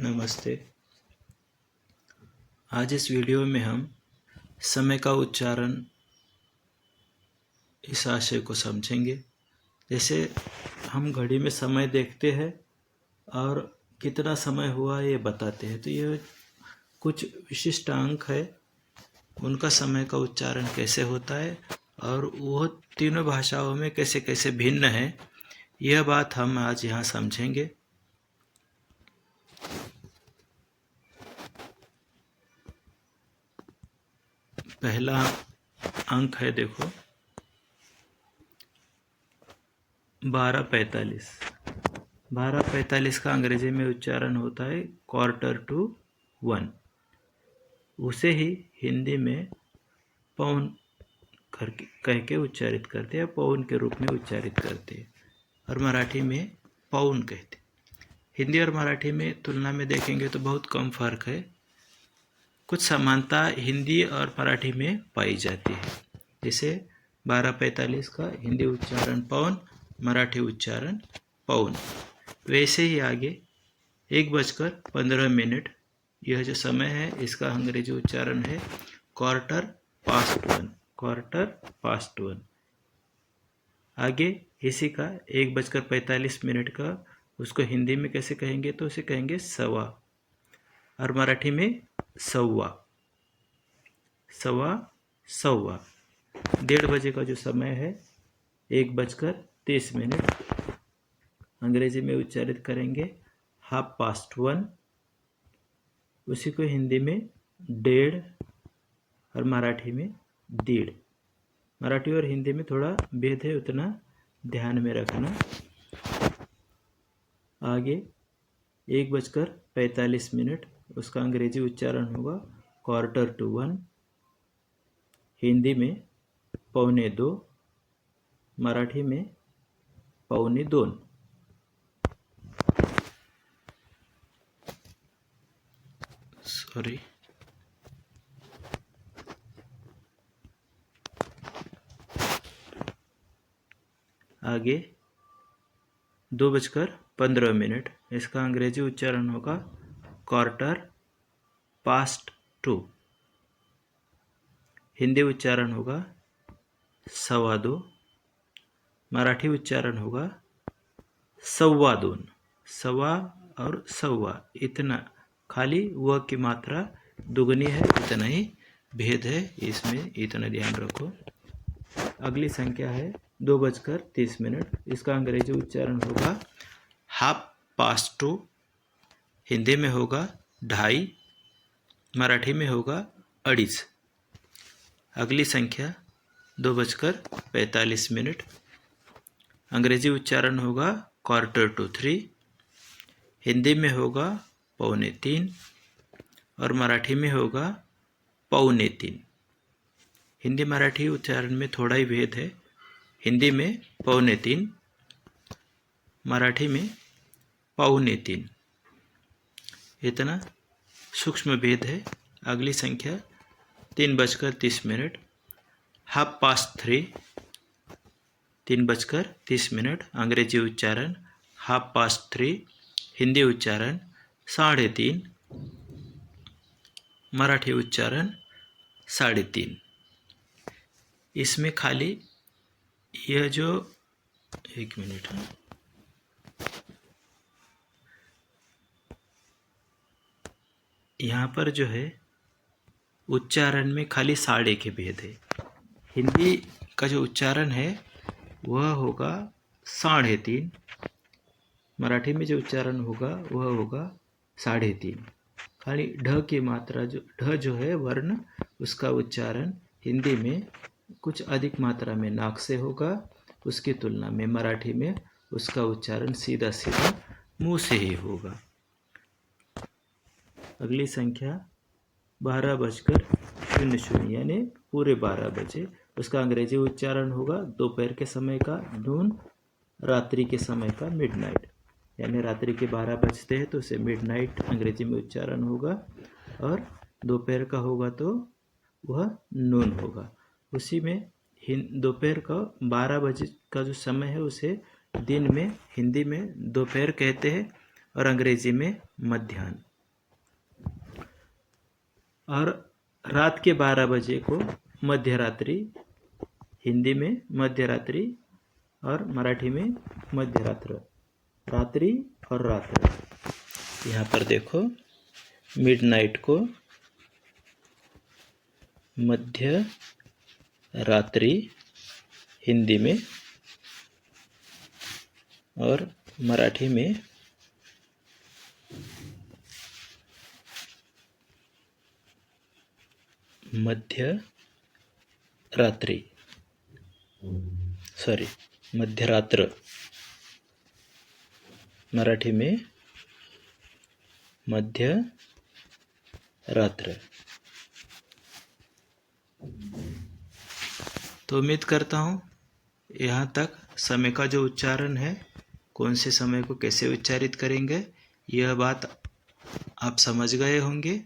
नमस्ते। आज इस वीडियो में हम समय का उच्चारण इस आशय को समझेंगे। जैसे हम घड़ी में समय देखते हैं और कितना समय हुआ ये बताते हैं, तो ये कुछ विशिष्ट अंक है, उनका समय का उच्चारण कैसे होता है और वो तीनों भाषाओं में कैसे कैसे भिन्न है, यह बात हम आज यहाँ समझेंगे। पहला अंक है, देखो 12:45। 12:45 का अंग्रेजी में उच्चारण होता है 1:45। उसे ही हिंदी में पौन कह के उच्चारित करते हैं, पौन के रूप में उच्चारित करते हैं, और मराठी में पौन कहते हैं। हिंदी और मराठी में तुलना में देखेंगे तो बहुत कम फर्क है। कुछ समानता हिंदी और मराठी में पाई जाती है। जैसे 12:45 का हिंदी उच्चारण पौन, मराठी उच्चारण पौन। वैसे ही आगे 1:15 यह जो समय है, इसका अंग्रेजी उच्चारण है 1:15। आगे इसी का 1:45 का उसको हिंदी में कैसे कहेंगे, तो उसे कहेंगे सवा, और मराठी में सव्वा। 1:15 का जो समय है 1:30, अंग्रेजी में उच्चारित करेंगे 1:30। उसी को हिंदी में 1:30 और मराठी में 1:30। मराठी और हिंदी में थोड़ा भेद है, उतना ध्यान में रखना। आगे 1:45, उसका अंग्रेजी उच्चारण होगा 1:15। हिंदी में 1:45, मराठी में 1:45। सॉरी, आगे 2:15, इसका अंग्रेजी उच्चारण होगा 2:15। हिंदी उच्चारण होगा 2:15, मराठी उच्चारण होगा 2:15। सवा और सव्वा, इतना खाली व की मात्रा दुगनी है, इतना ही भेद है, इसमें इतना ध्यान रखो। अगली संख्या है 2:30, इसका अंग्रेजी उच्चारण होगा 2:30। हिंदी में होगा 2:30, मराठी में होगा 2:30। अगली संख्या 2:45, अंग्रेजी उच्चारण होगा 2:45। हिंदी में होगा 2:45 और मराठी में होगा 2:45। हिंदी मराठी उच्चारण में थोड़ा ही भेद है। हिंदी में 2:45, मराठी में 2:45, इतना सूक्ष्म भेद है। अगली संख्या 3:30, 3:30, 3:30, अंग्रेजी उच्चारण 3:30, हिंदी उच्चारण 3:30, मराठी उच्चारण 3:30। इसमें खाली यह जो 1 मिनट है, यहाँ पर जो है उच्चारण में खाली 3:30 के भेद है। हिंदी का जो उच्चारण है वह होगा 3:30, मराठी में जो उच्चारण होगा वह होगा 3:30। खाली ढ की मात्रा, जो ढ जो है वर्ण, उसका उच्चारण हिंदी में कुछ अधिक मात्रा में नाक से होगा, उसकी तुलना में मराठी में उसका उच्चारण सीधा सीधा मुंह से ही होगा। अगली संख्या 12:00, यानी पूरे 12 बजे, उसका अंग्रेजी उच्चारण होगा दोपहर के समय का नून, रात्रि के समय का मिडनाइट। यानी रात्रि के 12 बजते हैं तो उसे मिडनाइट अंग्रेजी में उच्चारण होगा, और दोपहर का होगा तो वह नून होगा। उसी में दोपहर का 12 बजे का जो समय है उसे दिन में हिंदी में दोपहर कहते हैं और अंग्रेजी में मध्याह्न। और रात के 12 बजे को मध्य रात्रि, हिंदी में मध्य रात्रि और मराठी में मध्य रात्र, रात्रि और रात्र। यहाँ पर देखो मिडनाइट को मध्य रात्रि हिंदी में और मराठी में मध्य रात्रि, सॉरी मध्य रात्र, मराठी में मध्य रात्र। तो उम्मीद करता हूँ यहाँ तक समय का जो उच्चारण है, कौन से समय को कैसे उच्चारित करेंगे, यह बात आप समझ गए होंगे।